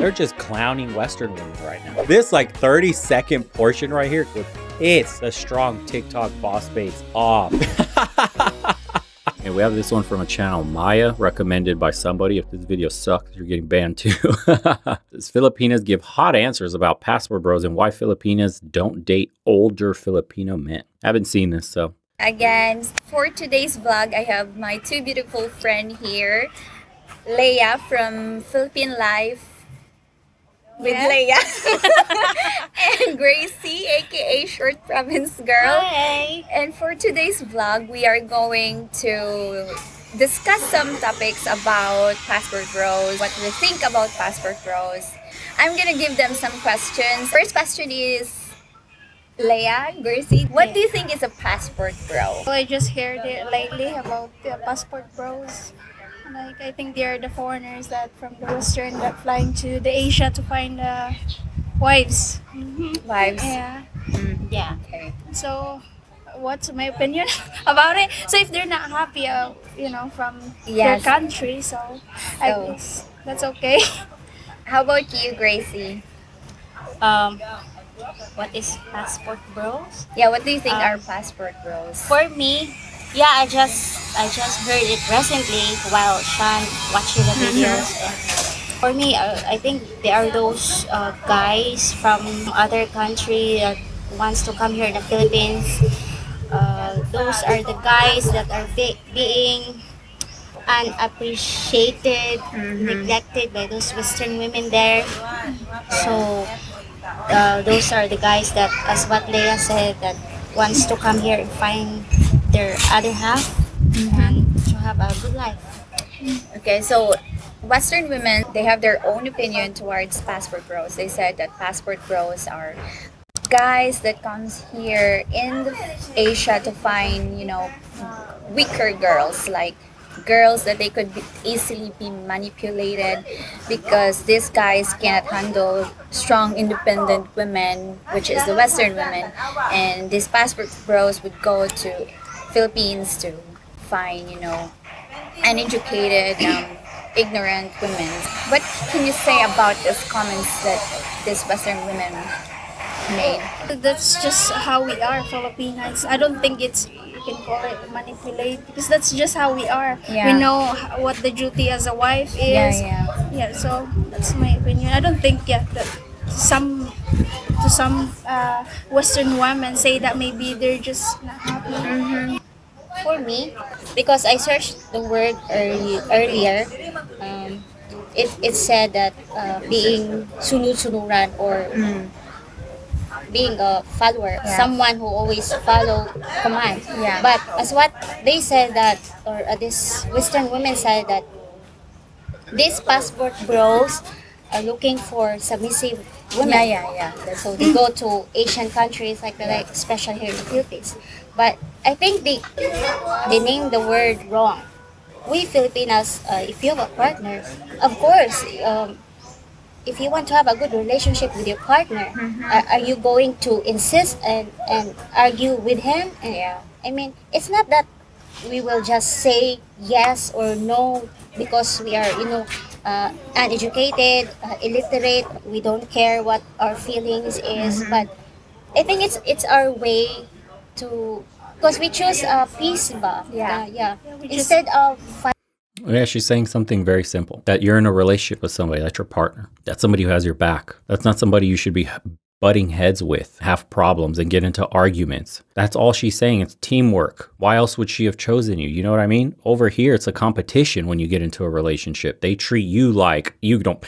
They're just clowning Western women right now. This like 30-second portion right here would piss a strong TikTok boss babes off. And we have this one from a channel, Maya, recommended by somebody. If this video sucks, you're getting banned too. Says Filipinas give hot answers about passport bros and why Filipinas don't date older Filipino men. I haven't seen this, so. Again, for today's vlog, I have my two beautiful friends here. Leia from Philippine Life with Leia. And Gracie, aka Short Province Girl. Hi. And for today's vlog, we are going to discuss some topics about passport bros, what we think about passport bros. I'm gonna give them some questions. First question is, Leia, Gracie, what do you think is a passport bro? I just heard it lately about the passport bros. Like, I think they are the foreigners that from the Western that flying to the Asia to find wives. Wives? Yeah. Yeah. Okay. So, what's my opinion about it? So, if they're not happy, from their Yes. country, so I So- guess that's okay. How about you, Gracie? What is passport bros? Yeah, what do you think are passport bros? For me, yeah, I just heard it recently while Sean watching the videos. And for me, I think they are those guys from other country that wants to come here in the Philippines. Those are the guys that are being unappreciated, neglected by those Western women there. So those are the guys that, as what Leia said, that wants to come here and find their other half and to have a good life. Okay, so Western women, they have their own opinion towards passport bros. They said that passport bros are guys that comes here in Asia to find, weaker girls, like girls that they could easily be manipulated because these guys cannot handle strong independent women, which is the Western women, and these passport bros would go to Philippines to find uneducated ignorant women. What can you say about these comments that these Western women made? That's just how we are, Filipinos. I don't think you can call it manipulate because that's just how we are. Yeah. We know what the duty as a wife is. Yeah. So that's my opinion. I don't think that some Western women say that maybe they're just not happy. For me, because I searched the word earlier, it said that being sunod-sunuran or being a follower, Yeah. someone who always follow commands. Yeah. But as what they said that, or this Western women said that these passport bros are looking for submissive women. Yeah. So they go to Asian countries like that, like especially here in the Philippines. But I think they name the word wrong. We Filipinas, if you have a partner, of course, if you want to have a good relationship with your partner, are you going to insist and argue with him? And, I mean, it's not that we will just say yes or no because we are, uneducated, illiterate. We don't care what our feelings is. But I think it's our way to, because we choose peace ba? Instead of Yeah, she's saying something very simple. That you're in a relationship with somebody, that's your partner. That's somebody who has your back. That's not somebody you should be butting heads with, have problems and get into arguments. That's all she's saying. It's teamwork. Why else would she have chosen you? You know what I mean? Over here, it's a competition when you get into a relationship. They treat you like you don't...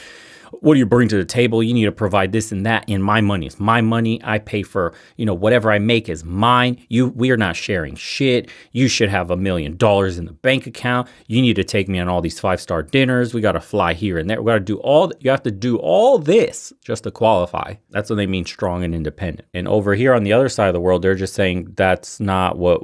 What do you bring to the table? You need to provide this and that. And my money is my money. I pay for, whatever I make is mine. We are not sharing shit. You should have $1 million in the bank account. You need to take me on all these 5-star dinners. We got to fly here and there. We got to do you have to do all this just to qualify. That's what they mean strong and independent. And over here on the other side of the world, they're just saying that's not what,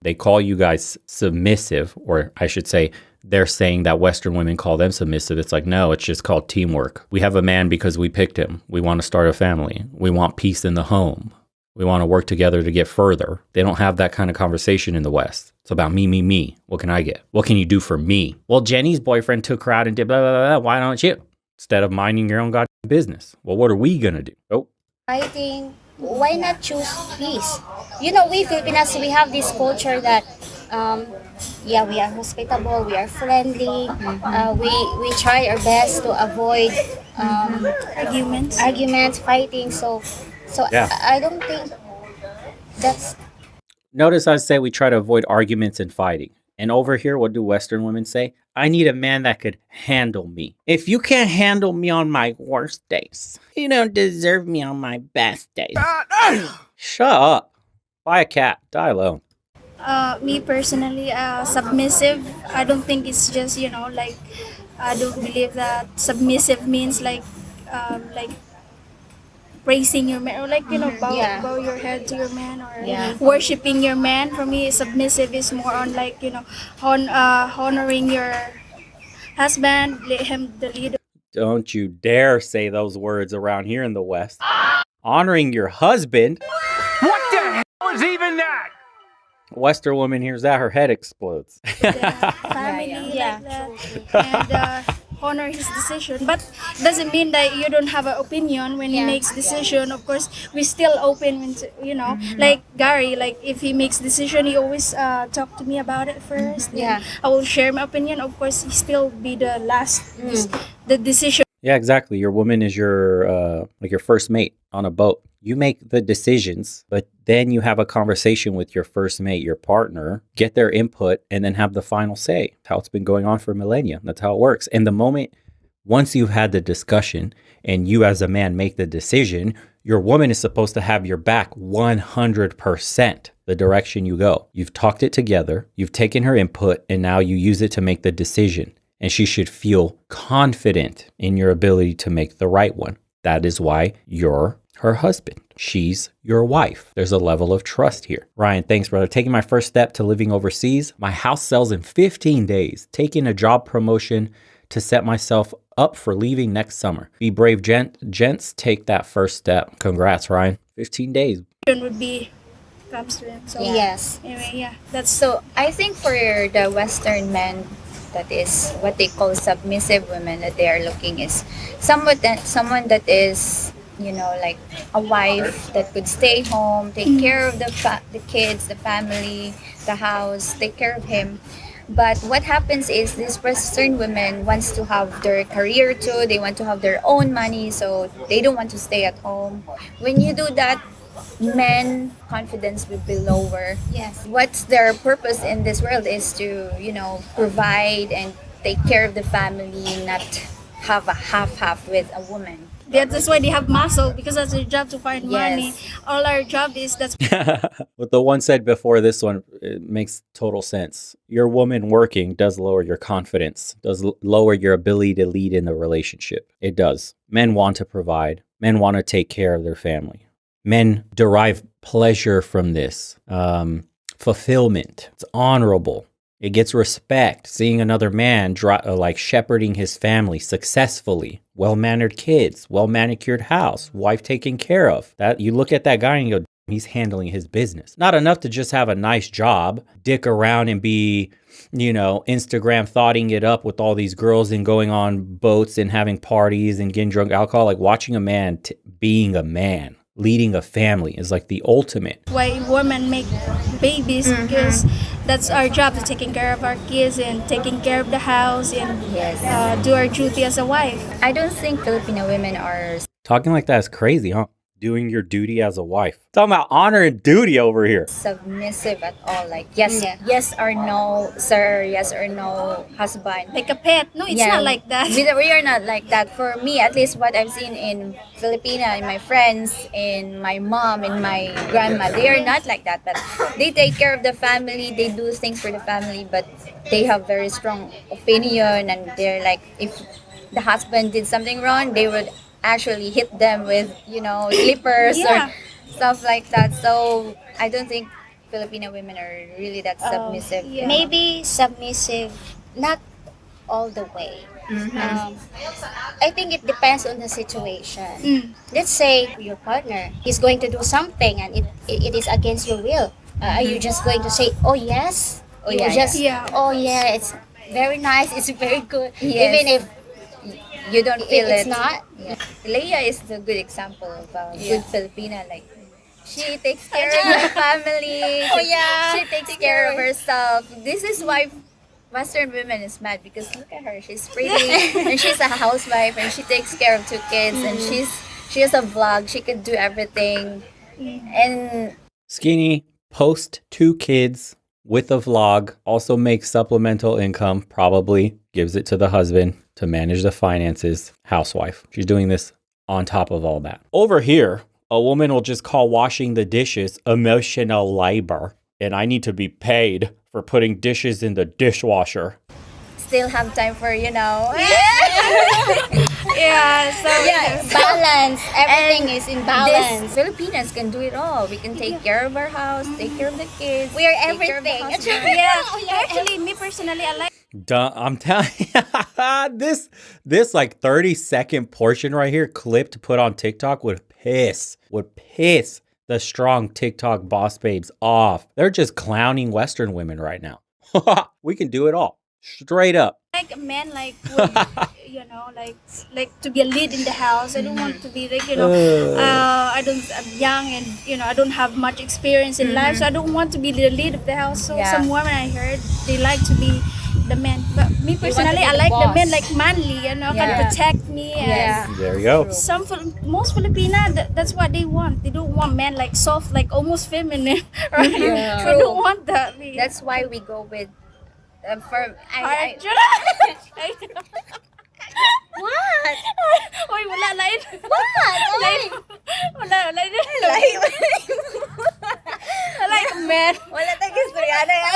they call you guys submissive, or I should say, they're saying that Western women call them submissive. It's like, no, it's just called teamwork. We have a man because we picked him. We want to start a family. We want peace in the home. We want to work together to get further. They don't have that kind of conversation in the West. It's about me, me, me. What can I get? What can you do for me? Well, Jenny's boyfriend took her out and did blah, blah, blah, blah. Why don't you? instead of minding your own goddamn business. Well, what are we gonna do? Oh, Fighting, why not choose peace? You know, we Filipinas, we have this culture that, yeah, we are hospitable, we are friendly, we try our best to avoid Arguments. arguments, fighting. So Yeah. I don't think that's notice I say we try to avoid arguments and fighting. And over here, what do Western women say? I need a man that could handle me. If you can't handle me on my worst days, you don't deserve me on my best days. Shut up. Buy a cat. Die alone. Me personally, submissive. I don't think it's just like I don't believe that submissive means like praising your man or Yeah. bow your head to your man or Yeah. worshiping your man. For me, submissive is more on honoring your husband, let him the leader. Don't you dare say those words around here in the West. Honoring your husband. What the hell is even that? Western woman hears that, her head explodes. Family Yeah. like that, and honor his decision. But doesn't mean that you don't have an opinion when he Yeah. makes decision. Of course, we still open when like Gary. Like if he makes decision, he always talk to me about it first. then Yeah. I will share my opinion. Of course, he still be the last the decision. Yeah, exactly. Your woman is your like your first mate on a boat. You make the decisions, but then you have a conversation with your first mate, your partner, get their input, and then have the final say. That's how it's been going on for millennia. That's how it works. And the moment, once you've had the discussion and you as a man make the decision, your woman is supposed to have your back 100% the direction you go. You've talked it together, you've taken her input, and now you use it to make the decision. And she should feel confident in your ability to make the right one. That is why you're her husband. She's your wife. There's a level of trust here. Ryan, thanks, brother. Taking my first step to living overseas. My house sells in 15 days. Taking a job promotion to set myself up for leaving next summer. Be brave, gents. Take that first step. Congrats, Ryan. 15 days. Would be comes to him. So yes. anyway, yeah, that's So I think for the Western men, that is what they call submissive women that they are looking is someone that is like a wife that could stay home, take care of the kids, the family, the house, take care of him. But what happens is these Western women wants to have their career too. They want to have their own money, so they don't want to stay at home. When you do that, men confidence will be lower. Yes. What's their purpose in this world is to provide and take care of the family, not have a half with a woman. that's why they have muscle because that's their job to find money. Yes. All our job is that's What the one said before this one, it makes total sense. Your woman working does lower your confidence, does lower your ability to lead in the relationship. It does. Men want to provide. Men want to take care of their family. Men derive pleasure from this. Fulfillment. It's honorable. It gets respect. Seeing another man like shepherding his family successfully, well-mannered kids, well-manicured house, wife taken care of. That you look at that guy and you go, he's handling his business. Not enough to just have a nice job, dick around and be, Instagram thoughting it up with all these girls and going on boats and having parties and getting drunk alcohol. Like watching a man being a man, leading a family is like the ultimate. why women make babies because that's our job to taking care of our kids and taking care of the house and Yes. do our duty as a wife. I don't think Filipino women are Talking like that is crazy, huh? Doing your duty as a wife. Talking about honor and duty over here. submissive at all. Like yes, Yeah. yes or no, sir. Yes or no, husband. Like a pet. No, it's Yeah, not like that. We are not like that. For me, at least what I've seen in Filipina, in my friends, in my mom, in my grandma, they are not like that. But they take care of the family. They do things for the family, but they have very strong opinion, and they're like, if the husband did something wrong, they would actually hit them with slippers Yeah. or stuff like that. So I don't think Filipino women are really that submissive. yeah. Maybe submissive, not all the way. I think it depends on the situation. Let's say your partner is going to do something and it is against your will. Are you just going to say, oh yes? Oh, yeah, just, yeah. oh yeah, it's very nice, it's very good. Yes. Even if you don't feel It's it. not. Yeah. Leia is a good example of a Yeah. good Filipina. Like, she takes care of her family. Oh, yeah. She takes care of herself. This is why Western women is mad, because look at her. She's pretty and she's a housewife and she takes care of 2 kids and she has a vlog. She could do everything. And Skinny, post 2 kids with a vlog, also makes supplemental income, probably gives it to the husband to manage the finances. Housewife. She's doing this on top of all that. Over here, a woman will just call washing the dishes emotional labor, and I need to be paid for putting dishes in the dishwasher. still have time for, Yeah, so Yeah. Balance. Everything is in This balance. Filipinas can do it all. We can take care of our house, take care of the kids. We are take care of the everything. husband. yeah, actually, me personally, I like Duh, I'm telling you, this like 30-second portion right here, clip to put on TikTok would piss the strong TikTok boss babes off. They're just clowning Western women right now. We can do it all. Straight up. a man like would, like to be a lead in the house. I don't want to be like I'm young and I don't have much experience in life, so I don't want to be the lead of the house. So Yeah. some women I heard they like to be the man, but me want to personally be I the like the boss. men like manly, Yeah. can protect me. And Yeah. There you go. most Filipina, that's what they want. They don't want men like soft, like almost feminine, right? Yeah. They don't want that. That's why we go with for hard. what? Oy, wala lain. What? Lain. Wala lain. Like man. Wala tayong istoryana yan.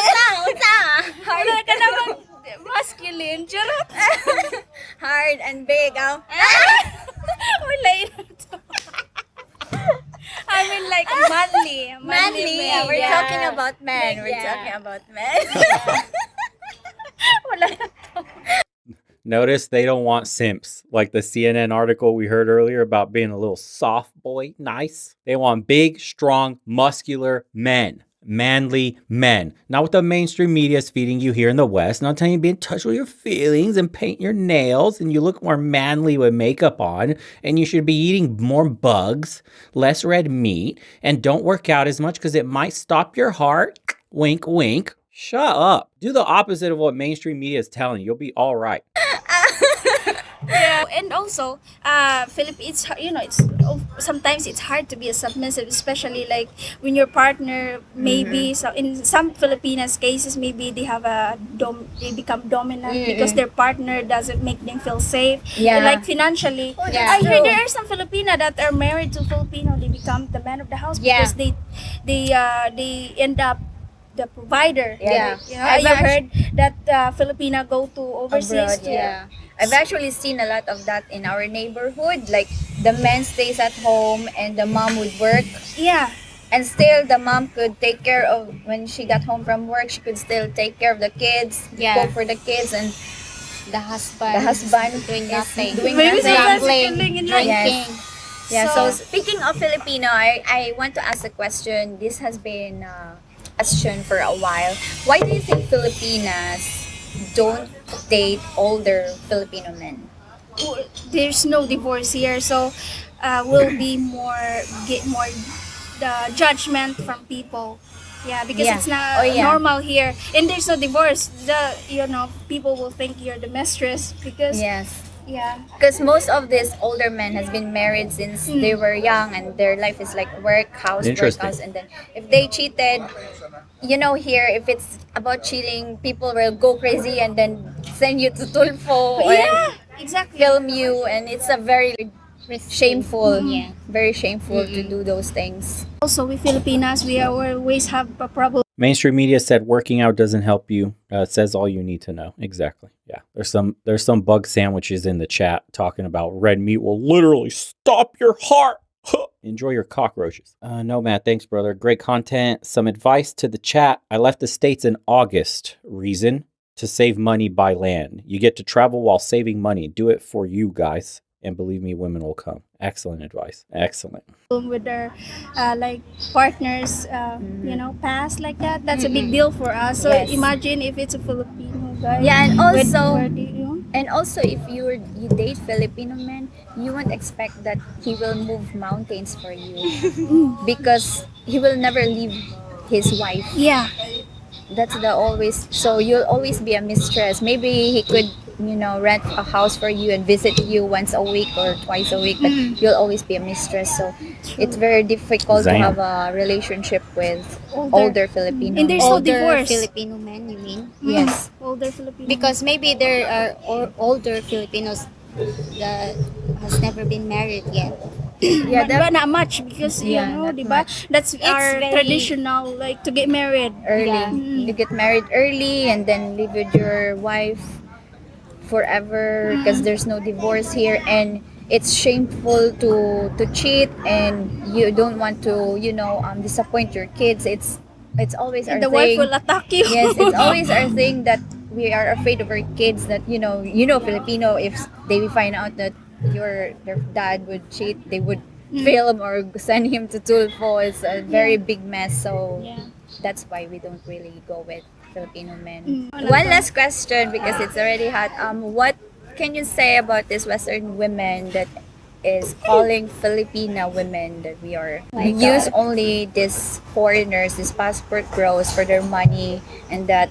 Unsa? Wala ka naman masculine. Charot. Hard and big. Oy, lain. I mean like manly. Manly. men. We're Yeah. talking about men. We're Yeah. talking about men. Wala. Notice they don't want simps. Like the CNN article we heard earlier about being a little soft boy, nice. They want big, strong, muscular men. Manly men. Not what the mainstream media is feeding you here in the West. Not telling you to be in touch with your feelings and paint your nails and you look more manly with makeup on and you should be eating more bugs, less red meat, and don't work out as much because it might stop your heart. Wink, wink. Shut up. Do the opposite of what mainstream media is telling you. You'll be all right. Yeah, and also, it's sometimes it's hard to be a submissive, especially like when your partner maybe so in some Filipinas cases maybe they have they become dominant because their partner doesn't make them feel safe. Yeah. Like financially. that's I heard true. there are some Filipina that are married to Filipino. They become the man of the house Yeah. because they end up the provider. Yeah. I've heard that Filipina go to overseas. Abroad, yeah. I've actually seen a lot of that in our neighborhood. Like the man stays at home and the mom would work. Yeah. And still the mom could take care of, when she got home from work, she could still take care of the kids, Yeah. cook for the kids, and The husband. the husband doing is nothing. doing Maybe nothing. sometimes Gambling, feeling in drinking. Yeah, so So- speaking of Filipino, I want to ask a question. This has been a question for a while. Why do you think Filipinas don't date older Filipino men? There's no divorce here, so will be get more the judgment from people. Yeah, because Yeah. it's not Oh, yeah. normal here, and there's no divorce. People will think you're the mistress because Yes. yeah. Because most of these older men has been married since they were young and their life is like work, house, work, Interesting. house. And then if they cheated, here, if it's about cheating, people will go crazy and then send you to Tulfo or Yeah, exactly. film you. And it's a very shameful, Yeah. very shameful to do those things. Also, we Filipinas, we always have a problem. Mainstream media said working out doesn't help you. It says all you need to know. Exactly. Yeah. There's some bug sandwiches in the chat talking about red meat will literally stop your heart. Enjoy your cockroaches. No, Matt. Thanks, brother. Great content. Some advice to the chat. I left the States in August. Reason? To save money by land. You get to travel while saving money. Do it for you guys. And believe me, women will come. Excellent advice. Excellent. With their like partners, past like that. That's a big deal for us. So Yes. imagine if it's a Filipino guy. Yeah, and with- also, where they, And also, if you date Filipino men, you won't expect that he will move mountains for you because he will never leave his wife. Yeah. That's the always. So you'll always be a mistress. Maybe he could, rent a house for you and visit you once a week or twice a week, but you'll always be a mistress. So it's very difficult to Damn. have a relationship with Older. older Filipino And there's men. no Older divorce. Filipino men, you mean? Yes. Older Filipino. Because maybe there are older Filipinos that has never been married yet. Yeah, but not much because Yeah, you know, not diba? much. That's our very- traditional, like to get married. early. Yeah. You get married early and then live with your wife forever because there's no divorce here, and it's shameful to cheat, and you don't want to disappoint your kids. It's always our And the wife thing. will attack you. Yes, it's always our thing that we are afraid of our kids, that Filipino, if they find out that their dad would cheat, they would film or send him to Tulfo. It's a very big mess, so Yeah. that's why we don't really go with Filipino men. Mm. One last question because it's already hot. What can you say about this Western women that is calling Filipina women that we use only these foreigners, these passport bros for their money, and that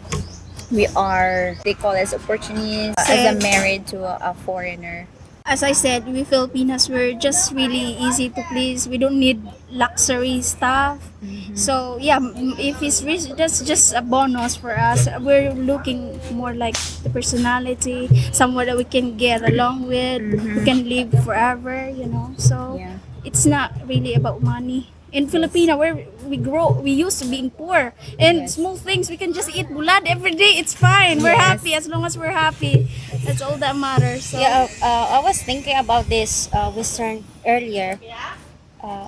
they call us opportunists as a married to a foreigner. As I said, we Filipinas, we're just really easy to please. We don't need luxury stuff. So yeah, if it's rich, that's just a bonus for us. We're looking more like the personality, someone that we can get along with, we can live forever, So Yeah. it's not really about money. In Filipina, where we used to being poor, and Yes. small things we can just eat bulad every day. It's fine. We're Yes. happy as long as we're happy. That's all that matters. So. Yeah, I was thinking about this Western earlier.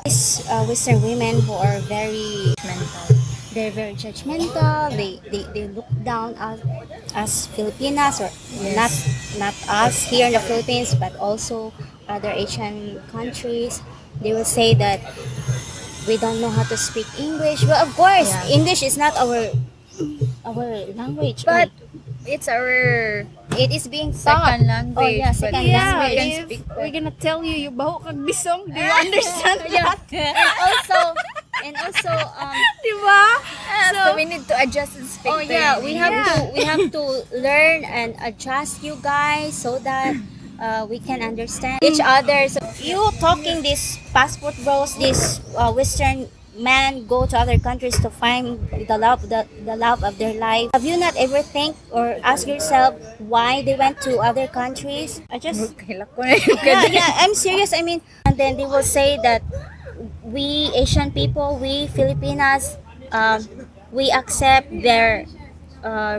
These Western women who are they're very judgmental. They look down as Filipinas, or not us here in the Philippines, but also other Asian countries. They will say that we don't know how to speak English. Well, of course, Yeah. English is not our language, But it's our it is being taught. second language. Oh, yeah, but second yes, Yeah, we can if speak we're gonna tell you, you baho kag bisong, do you understand Yeah. that? and also Diba? So we need to adjust and speak. oh to yeah, it. we have to learn and adjust, you guys, so that we can understand each other. So you talking these passport bros, these Western men go to other countries to find the love of their life. Have you not ever think or ask yourself why they went to other countries? I just yeah, I'm serious. I mean, and then they will say that we Asian people, we Filipinas, we accept their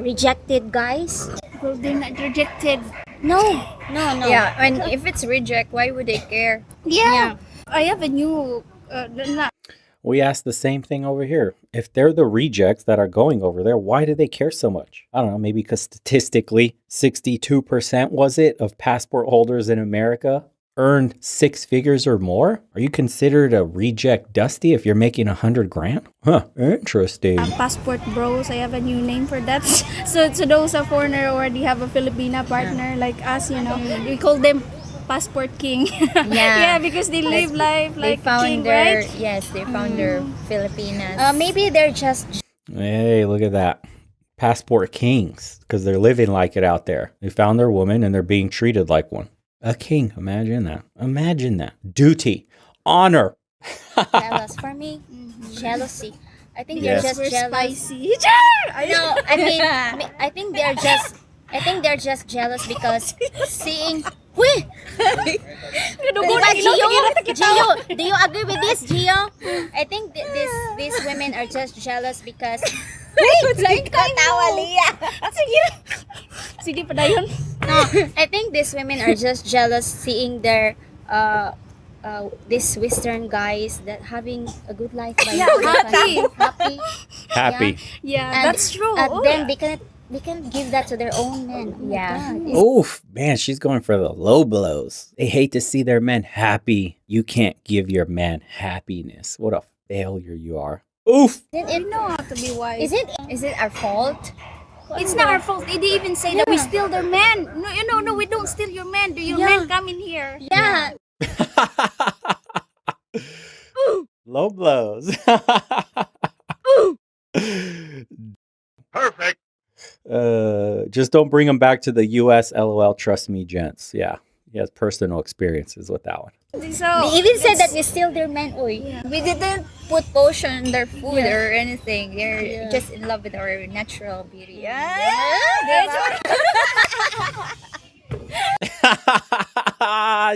rejected guys. Well, they're not rejected. No. Yeah, and if it's reject, why would they care? Yeah. I have a new, not We asked the same thing over here. If they're the rejects that are going over there, why do they care so much? I don't know, maybe because statistically, 62% was it of passport holders in America earned 6 figures or more? Are you considered a reject Dusty if you're making 100 grand? Huh, interesting. passport bros. I have a new name for that. So those are foreigner already have a Filipina partner like us, we call them passport king. Yeah, because they live life They like found king, their right? yes, they found their Filipinas. Maybe they're just Hey, look at that. Passport kings, because they're living like it out there. They found their woman and they're being treated like one. A king. Imagine that. Imagine that. Duty. Honor. jealous for me. Jealousy. I think Yes. they're just We're jealous. spicy. No, I think they're just jealous because seeing. Wait, Gio, do you agree with this, Gio? I think these women are just jealous because. Sige pa dayon. No, I think these women are just jealous seeing their these Western guys that having a good life by happy. Happy. Yeah, And that's true. And Oh, then they can give that to their own men. Oh my Yeah. God. Oof, man, she's going for the low blows. They hate to see their men happy. You can't give your man happiness. What a failure you are. Oof. Isn't it know how to be wise. Is it Is it our fault? It's not our fault. They didn't even say that we steal their men. No, we don't steal your men. Do your men come in here? Yeah. Low blows. Perfect. Just don't bring him back to the U.S. LOL. Trust me, gents. Yeah, he has personal experiences with that one. So They even said that we steal their men. Oy. Yeah. We didn't put potion in their food or anything. They're just in love with our natural beauty.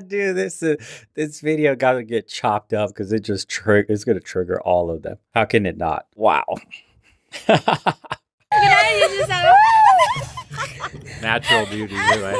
Dude, this video gotta get chopped up because it's gonna trigger all of them. How can it not? Wow. Natural beauty, anyway.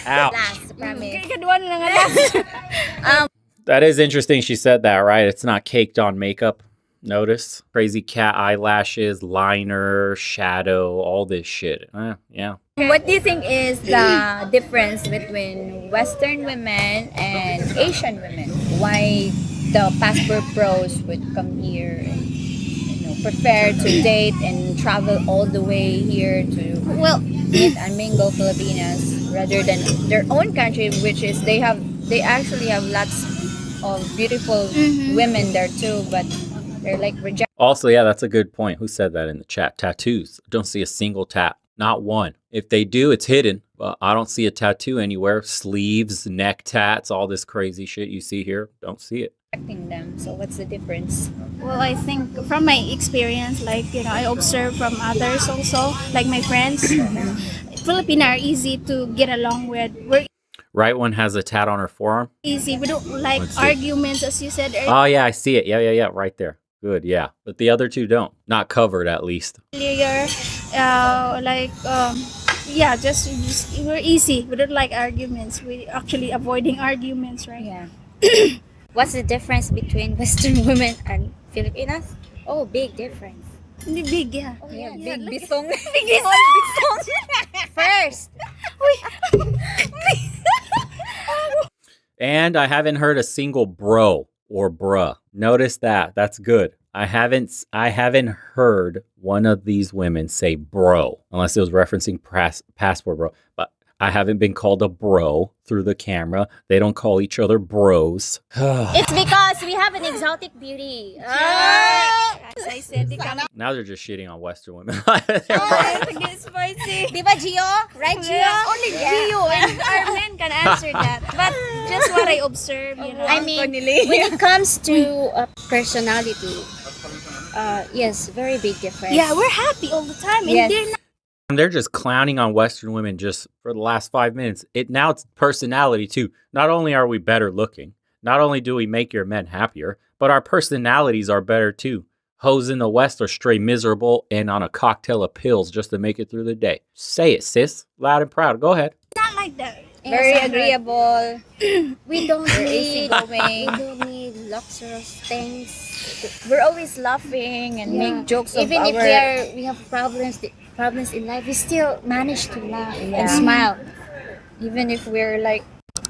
Ouch. Last, promise. Kedua na lang alas. That is interesting. She said that, right? It's not caked on makeup. Notice crazy cat eyelashes, liner, shadow, all this shit. Yeah. What do you think is the difference between Western women and Asian women? Why the passport bros would come here and prefer to date and travel all the way here to meet and mingle Filipinas rather than their own country, which is they actually have lots of beautiful women there too, but they're like rejected. Also, yeah, that's a good point. Who said that in the chat? Tattoos. Don't see a single tat. Not one. If they do, it's hidden. But I don't see a tattoo anywhere. Sleeves, neck tats, all this crazy shit you see here. Don't see it. Them. So what's the difference? Well, I think from my experience, I observe from others also, like my friends. Filipino are easy to get along with. We're Right one has a tat on her forearm. easy. We don't like Let's see. arguments, as you said Oh, yeah, I see it. Yeah. Right there. Good, yeah. But the other two don't. Not covered, at least. earlier. Just we're easy. We don't like arguments. We actually avoiding arguments, right? Yeah. What's the difference between Western women and Filipinas? Oh, big difference. Hindi big, yeah. Yeah, Yeah, big look bisong. First, And I haven't heard a single bro or bruh. Notice that. That's good. I haven't heard one of these women say bro, unless it was referencing passport bro. But I haven't been called a bro through the camera. They don't call each other bros. it's because we have an exotic beauty. As I said, they come Now they're just shitting on Western women. to get spicy. Diba, Gio? Right, Gio? Only Gio and our men can answer that. But just what I observe, I mean, when it comes to personality, yes, very big difference. yeah, we're happy all the time. And Yes. they're not. They're just clowning on Western women just for the last 5 minutes. Now it's personality too. Not only are we better looking, not only do we make your men happier, but our personalities are better too. Hoes in the West are straight miserable and on a cocktail of pills just to make it through the day. Say it, sis. Loud and proud. Go ahead. Not like that. Very Yes, agreeable. We don't need easygoing. we don't need luxurious things. We're always laughing and make jokes of Even if our... we have problems in life, we still manage to laugh Yeah. and smile. Even if we're like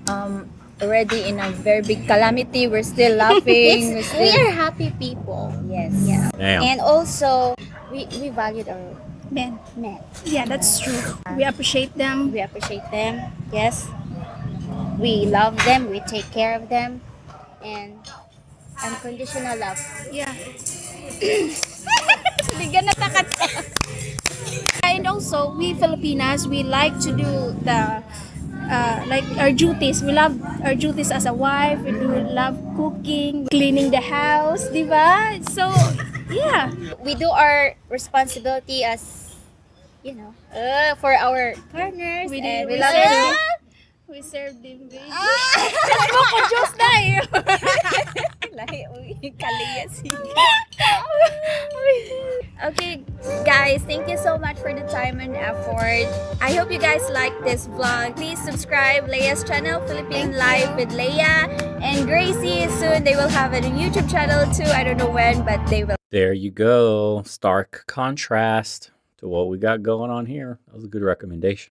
already in a very big calamity, we're still laughing. We are happy people. Yes. Yeah. Damn. And also, we valued our Men. men. Yeah, that's true. We appreciate them. We appreciate them. Yes. We love them. We take care of them. And unconditional love. Yeah. Bigyan na takat. And also, we Filipinas, we like to do the like our duties. We love our duties as a wife. We do love cooking, cleaning the house, diba? So, yeah. We do our responsibility as, for our partners. We and do. we love serve them. them. We serve them, baby. Smoke ko juice na eh. Okay, guys, thank you so much for the time and effort. I hope you guys like this vlog. Please subscribe Leia's channel, Philippine Life with Leia and Gracie. Soon they will have a YouTube channel too. I don't know when, but they will. There you go. Stark contrast to what we got going on here. That was a good recommendation.